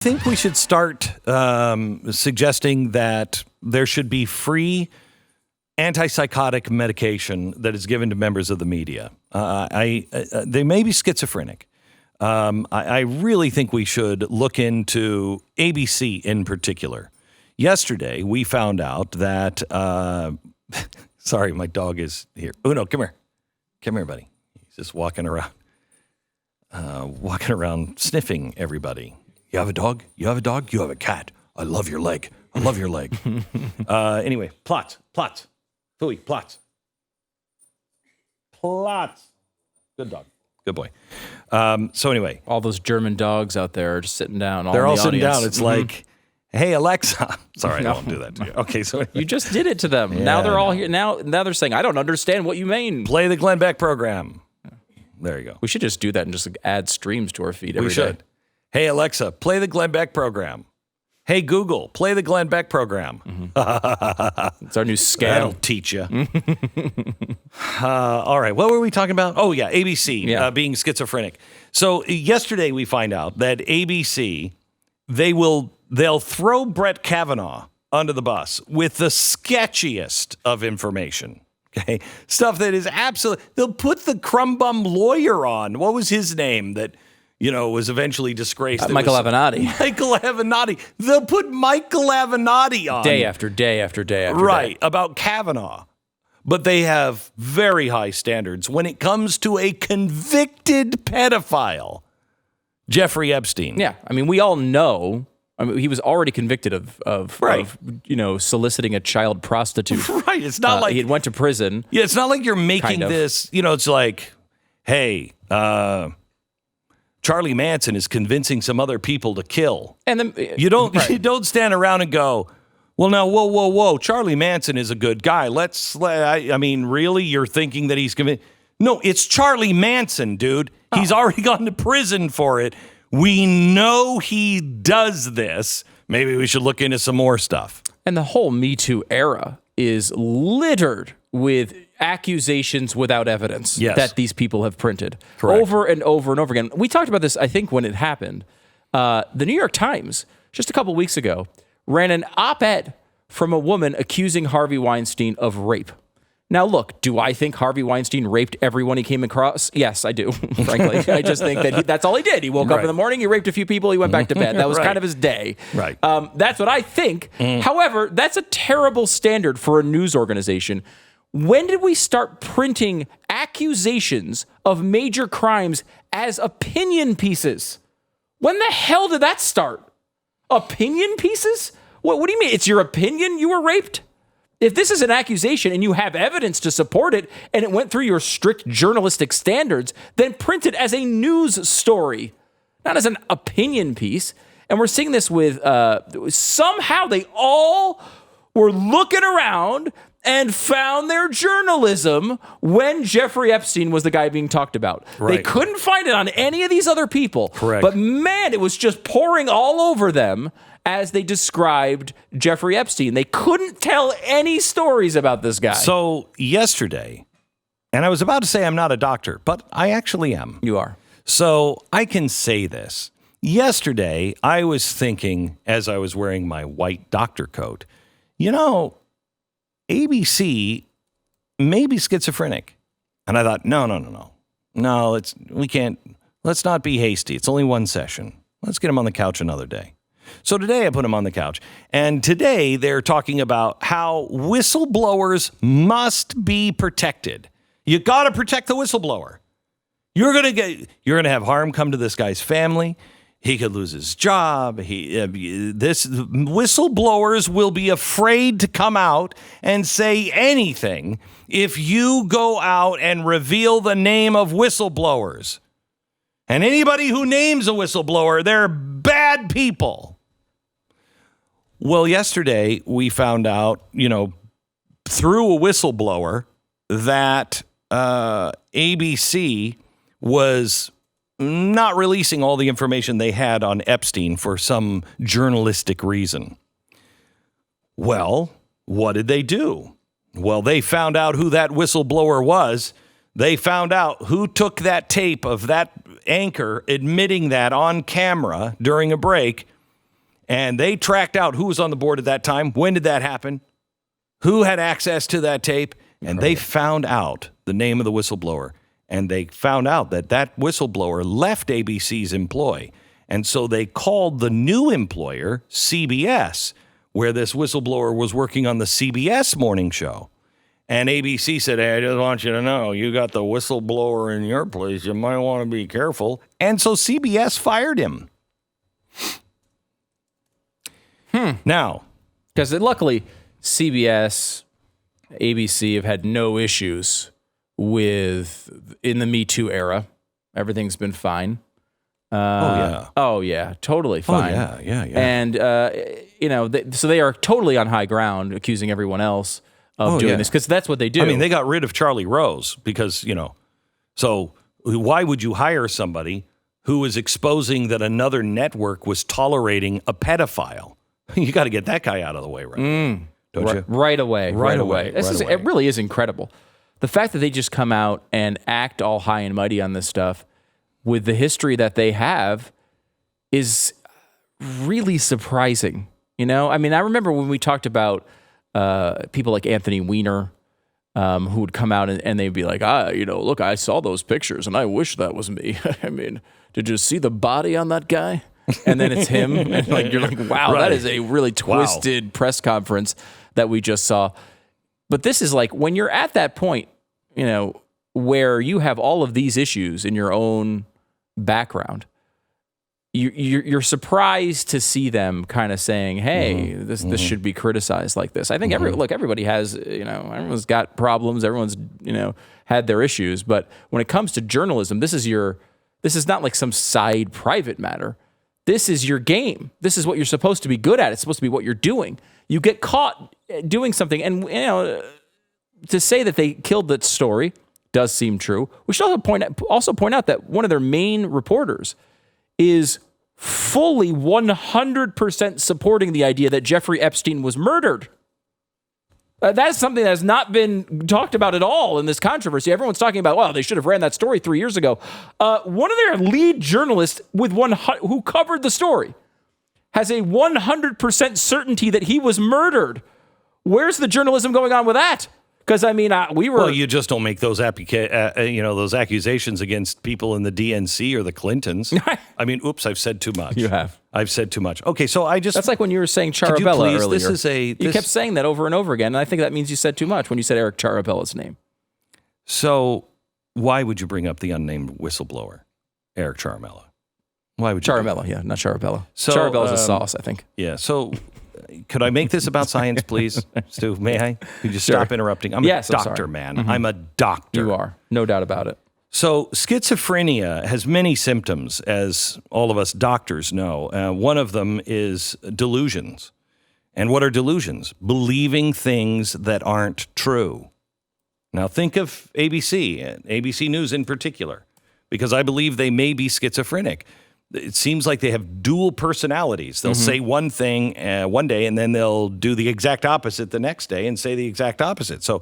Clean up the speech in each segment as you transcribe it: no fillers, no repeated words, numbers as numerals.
I think we should start suggesting that there should be free antipsychotic medication that is given to members of the media. They may be schizophrenic. I really think we should look into ABC in particular. Yesterday, we found out that, sorry, my dog is here. Uno, come here. Come here, buddy. He's just walking around sniffing everybody. You have a dog? You have a dog? You have a cat. I love your leg. I love your leg. Anyway, plots. Phooey, plots. Good dog. Good boy. So anyway. All those German dogs out there are just sitting down. They're all sitting down. It's like, hey, Alexa. Sorry, No. I won't do that to you. Okay, so anyway. You just did it to them. Yeah, now they're I all know. here. Now they're saying, I don't understand what you mean. Play the Glenn Beck program. There you go. We should just do that and just add streams to our feed every We should. day. Hey, Alexa, play the Glenn Beck program. Hey, Google, play the Glenn Beck program. It's our new That'll scam. teach you. All right. What were we talking about? Oh, yeah. ABC being schizophrenic. So yesterday we find out that ABC, they'll throw Brett Kavanaugh under the bus with the sketchiest of information. Okay. Stuff that is absolute. They'll put the crumb bum lawyer on. What was his name that, was eventually disgraced? Michael Avenatti. Michael Avenatti. They'll put Michael Avenatti on. Day after day after day after Right, day. about Kavanaugh. But they have very high standards when it comes to a convicted pedophile, Jeffrey Epstein. Yeah. I mean, we all know. I mean, he was already convicted of soliciting a child prostitute. Right. It's not like he went to prison. Yeah, it's not like you're making Kind of. this, it's like, hey, Charlie Manson is convincing some other people to kill. And then You don't stand around and go, well, now, whoa. Charlie Manson is a good guy. Really? You're thinking that he's convinced? No, it's Charlie Manson, dude. He's already gone to prison for it. We know he does this. Maybe we should look into some more stuff. And the whole Me Too era is littered with accusations without evidence that these people have printed. Correct. Over and over and over again. We talked about this, I think, when it happened. The New York Times, just a couple weeks ago, ran an op-ed from a woman accusing Harvey Weinstein of rape. Now, look, do I think Harvey Weinstein raped everyone he came across? Yes, I do, frankly. I just think that that's all he did. He woke up in the morning, he raped a few people, he went back to bed. That was kind of his day. Right. That's what I think. However, that's a terrible standard for a news organization. When did we start printing accusations of major crimes as opinion pieces? When the hell did that start? Opinion pieces? What do you mean? It's your opinion you were raped? If this is an accusation and you have evidence to support it and it went through your strict journalistic standards, then print it as a news story, not as an opinion piece. And we're seeing this with, somehow they all were looking around and found their journalism when Jeffrey Epstein was the guy being talked about. Right. They couldn't find it on any of these other people. Correct. But man, it was just pouring all over them as they described Jeffrey Epstein. They couldn't tell any stories about this guy. So yesterday, and I was about to say I'm not a doctor, but I actually am. You are. So I can say this. Yesterday, I was thinking as I was wearing my white doctor coat, ABC may be schizophrenic. And I thought, no. Let's not be hasty. It's only one session. Let's get him on the couch another day. So today I put him on the couch. And today they're talking about how whistleblowers must be protected. You got to protect the whistleblower. You're going to have harm come to this guy's family. He could lose his job. Whistleblowers will be afraid to come out and say anything if you go out and reveal the name of whistleblowers. And anybody who names a whistleblower, they're bad people. Well, yesterday we found out, through a whistleblower that ABC was not releasing all the information they had on Epstein for some journalistic reason. Well, what did they do? Well, they found out who that whistleblower was. They found out who took that tape of that anchor admitting that on camera during a break, And they tracked out who was on the board at that time. When did that happen? Who had access to that tape? And they found out the name of the whistleblower. And they found out that that whistleblower left ABC's employ. And so they called the new employer, CBS, where this whistleblower was working on the CBS morning show. And ABC said, hey, I just want you to know, you got the whistleblower in your place. You might want to be careful. And so CBS fired him. Now, because luckily CBS, ABC have had no issues with in the Me Too era. Everything's been fine. Oh yeah, totally fine. Yeah. And so they are totally on high ground, accusing everyone else of doing this because that's what they do. I mean, they got rid of Charlie Rose because so why would you hire somebody who is exposing that another network was tolerating a pedophile? You got to get that guy out of the way, right? Don't you? Right away. It really is incredible. The fact that they just come out and act all high and mighty on this stuff with the history that they have is really surprising. I mean, I remember when we talked about people like Anthony Weiner, who would come out and they'd be like, look, I saw those pictures and I wish that was me. I mean, did you see the body on that guy? And then it's him. And you're like, wow, That is a really twisted press conference that we just saw. But this is like when you're at that point, where you have all of these issues in your own background, you're surprised to see them kind of saying, hey, this should be criticized like this. I think everybody has, everyone's got problems. Everyone's, had their issues. But when it comes to journalism, this is not like some side private matter. This is your game. This is what you're supposed to be good at. It's supposed to be what you're doing. You get caught doing something. And, to say that they killed that story does seem true. We should also point out that one of their main reporters is fully 100% supporting the idea that Jeffrey Epstein was murdered. That is something that has not been talked about at all in this controversy. Everyone's talking about, well, they should have ran that story 3 years ago. One of their lead journalists who covered the story has a 100% certainty that he was murdered. Where's the journalism going on with that? Because we were. Well, you just don't make those those accusations against people in the DNC or the Clintons. Oops, I've said too much. You have. I've said too much. Okay, so that's like when you were saying Charabella earlier. You kept saying that over and over again, and I think that means you said too much when you said Eric Charabella's name. So why would you bring up the unnamed whistleblower, Eric Charabella? Why would you? Charabella, yeah, not Charabella. So, Charabella's a sauce, I think. Yeah. So. Could I make this about science, please, Stu? May I? Could you stop interrupting? I'm a doctor, man. I'm a doctor. You are. No doubt about it. So schizophrenia has many symptoms, as all of us doctors know. One of them is delusions. And what are delusions? Believing things that aren't true. Now think of ABC, ABC News in particular, because I believe they may be schizophrenic. It seems like they have dual personalities. They'll say one thing one day, and then they'll do the exact opposite the next day and say the exact opposite. So,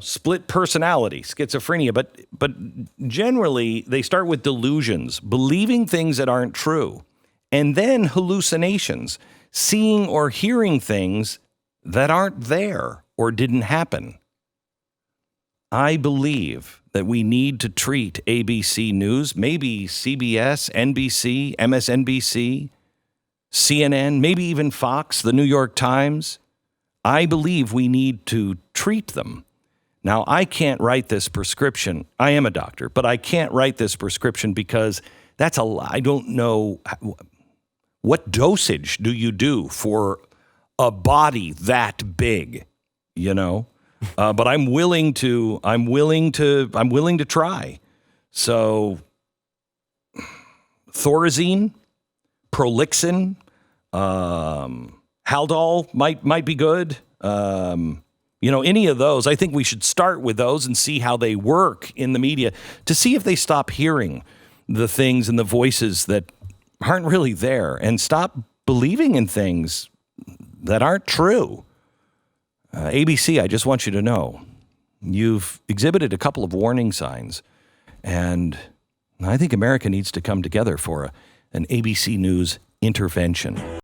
split personality, schizophrenia. But generally, they start with delusions, believing things that aren't true, and then hallucinations, seeing or hearing things that aren't there or didn't happen. I believe that we need to treat ABC News, maybe CBS, NBC, MSNBC, CNN, maybe even Fox, the New York Times. I believe we need to treat them. Now, I can't write this prescription. I am a doctor, but I can't write this prescription because that's I don't know what dosage do you do for a body that big, but I'm willing to try. So Thorazine, Prolixin, Haldol might be good. Any of those. I think we should start with those and see how they work in the media to see if they stop hearing the things and the voices that aren't really there and stop believing in things that aren't true. ABC, I just want you to know, you've exhibited a couple of warning signs, and I think America needs to come together for an ABC News intervention.